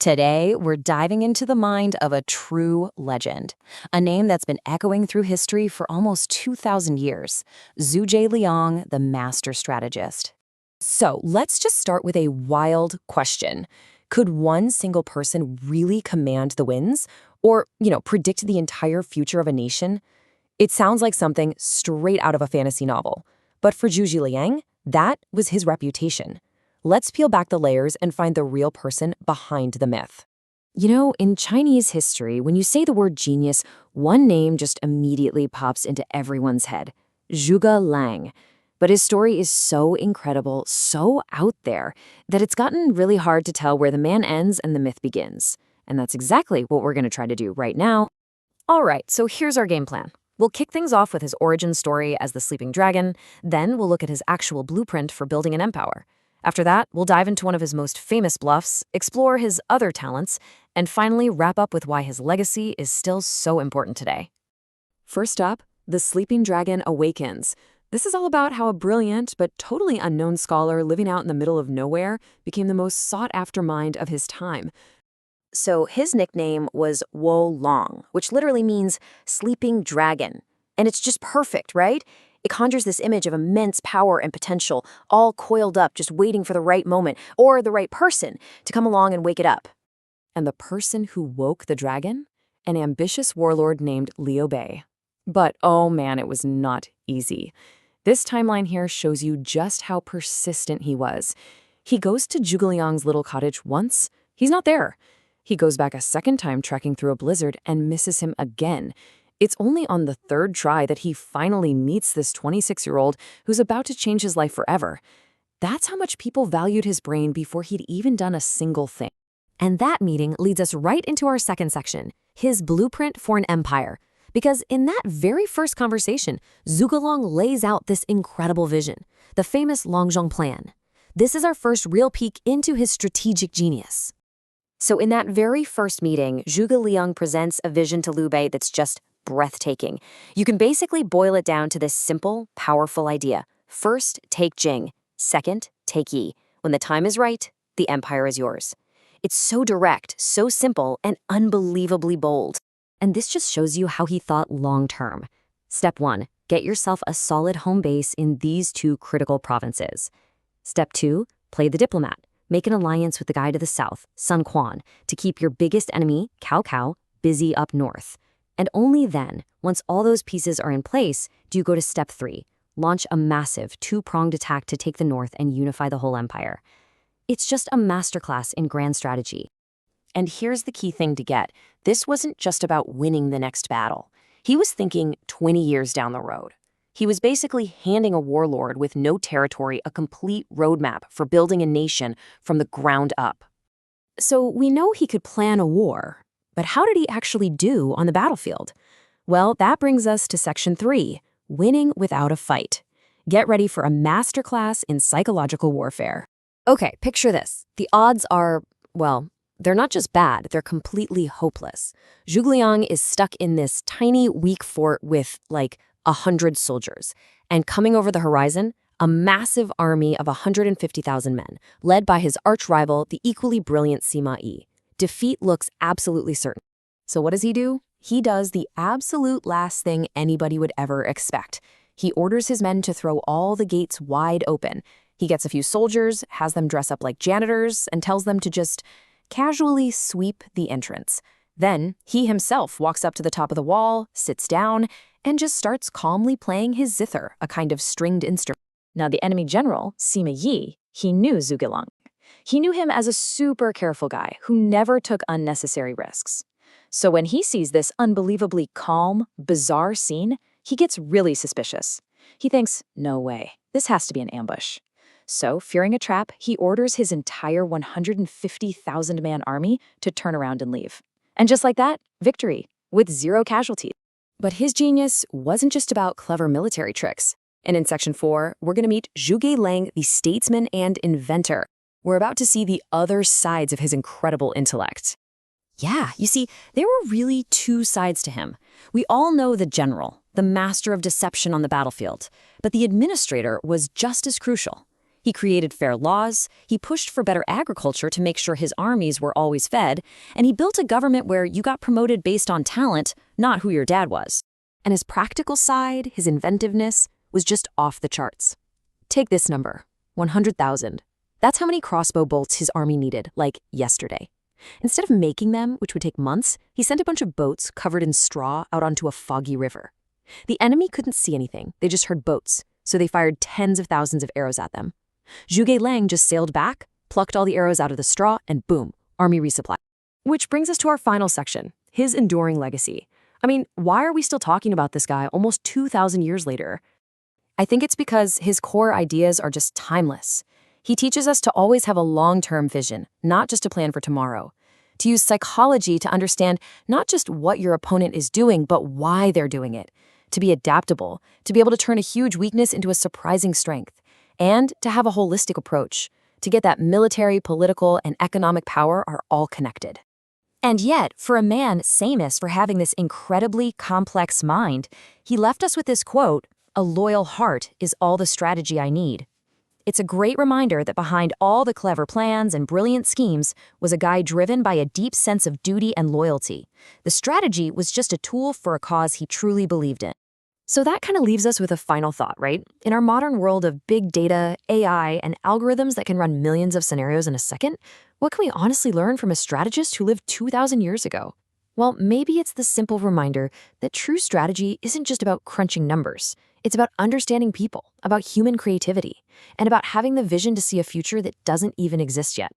Today, we're diving into the mind of a true legend, a name that's been echoing through history for almost 2,000 years, Zhuge Liang, the Master Strategist. So let's just start with a wild question. Could one single person really command the winds? Or, predict the entire future of a nation? It sounds like something straight out of a fantasy novel. But for Zhuge Liang, that was his reputation. Let's peel back the layers and find the real person behind the myth. In Chinese history, when you say the word genius, one name just immediately pops into everyone's head: Zhuge Liang. But his story is so incredible, so out there, that it's gotten really hard to tell where the man ends and the myth begins. And that's exactly what we're going to try to do right now. All right, so here's our game plan. We'll kick things off with his origin story as the sleeping dragon, then we'll look at his actual blueprint for building an empire. After that, we'll dive into one of his most famous bluffs, explore his other talents, and finally wrap up with why his legacy is still so important today. First up, the sleeping dragon awakens. This is all about how a brilliant but totally unknown scholar living out in the middle of nowhere became the most sought-after mind of his time. So his nickname was Wo Long, which literally means sleeping dragon. And it's just perfect, right? It conjures this image of immense power and potential, all coiled up, just waiting for the right moment, or the right person to come along and wake it up. And the person who woke the dragon? An ambitious warlord named Liu Bei. But oh man, it was not easy. This timeline here shows you just how persistent he was. He goes to Zhuge Liang's little cottage once. He's not there. He goes back a second time trekking through a blizzard and misses him again. It's only on the third try that he finally meets this 26-year-old who's about to change his life forever. That's how much people valued his brain before he'd even done a single thing. And that meeting leads us right into our second section, his blueprint for an empire. Because in that very first conversation, Zhuge Liang lays out this incredible vision, the famous Longzhong Plan. This is our first real peek into his strategic genius. So in that very first meeting, Zhuge Liang presents a vision to Liu Bei that's just breathtaking. You can basically boil it down to this simple, powerful idea. First, take Jing. Second, take Yi. When the time is right, the empire is yours. It's so direct, so simple, and unbelievably bold. And this just shows you how he thought long-term. Step 1, get yourself a solid home base in these two critical provinces. Step 2, play the diplomat. Make an alliance with the guy to the south, Sun Quan, to keep your biggest enemy, Cao Cao, busy up north. And only then, once all those pieces are in place, do you go to step 3, launch a massive two-pronged attack to take the north and unify the whole empire. It's just a masterclass in grand strategy. And here's the key thing to get. This wasn't just about winning the next battle. He was thinking 20 years down the road. He was basically handing a warlord with no territory a complete roadmap for building a nation from the ground up. So we know he could plan a war, but how did he actually do on the battlefield? Well, that brings us to section 3, winning without a fight. Get ready for a masterclass in psychological warfare. Okay, picture this. The odds are, well, they're not just bad, they're completely hopeless. Zhuge Liang is stuck in this tiny, weak fort with, 100 soldiers. And coming over the horizon, a massive army of 150,000 men, led by his arch-rival, the equally brilliant Sima Yi. Defeat looks absolutely certain. So what does he do? He does the absolute last thing anybody would ever expect. He orders his men to throw all the gates wide open. He gets a few soldiers, has them dress up like janitors, and tells them to just casually sweep the entrance. Then he himself walks up to the top of the wall, sits down, and just starts calmly playing his zither, a kind of stringed instrument. Now the enemy general, Sima Yi, he knew Zhuge Liang. He knew him as a super careful guy who never took unnecessary risks. So when he sees this unbelievably calm, bizarre scene, he gets really suspicious. He thinks, no way, this has to be an ambush. So, fearing a trap, he orders his entire 150,000-man army to turn around and leave. And just like that, victory, with 0 casualties. But his genius wasn't just about clever military tricks. And in section 4, we're going to meet Zhuge Liang, the statesman and inventor. We're about to see the other sides of his incredible intellect. Yeah, you see, there were really 2 sides to him. We all know the general, the master of deception on the battlefield. But the administrator was just as crucial. He created fair laws, he pushed for better agriculture to make sure his armies were always fed, and he built a government where you got promoted based on talent, not who your dad was. And his practical side, his inventiveness, was just off the charts. Take this number, 100,000. That's how many crossbow bolts his army needed, like yesterday. Instead of making them, which would take months, he sent a bunch of boats covered in straw out onto a foggy river. The enemy couldn't see anything, they just heard boats, so they fired tens of thousands of arrows at them. Zhuge Liang just sailed back, plucked all the arrows out of the straw, and boom, army resupply. Which brings us to our final section, his enduring legacy. I mean, why are we still talking about this guy almost 2,000 years later? I think it's because his core ideas are just timeless. He teaches us to always have a long-term vision, not just a plan for tomorrow. To use psychology to understand not just what your opponent is doing, but why they're doing it. To be adaptable, to be able to turn a huge weakness into a surprising strength. And to have a holistic approach. To get that military, political, and economic power are all connected. And yet, for a man famous for having this incredibly complex mind, he left us with this quote, "A loyal heart is all the strategy I need." It's a great reminder that behind all the clever plans and brilliant schemes was a guy driven by a deep sense of duty and loyalty. The strategy was just a tool for a cause he truly believed in. So that kind of leaves us with a final thought, right? In our modern world of big data, AI, and algorithms that can run millions of scenarios in a second, what can we honestly learn from a strategist who lived 2,000 years ago? Well, maybe it's the simple reminder that true strategy isn't just about crunching numbers. It's about understanding people, about human creativity, and about having the vision to see a future that doesn't even exist yet.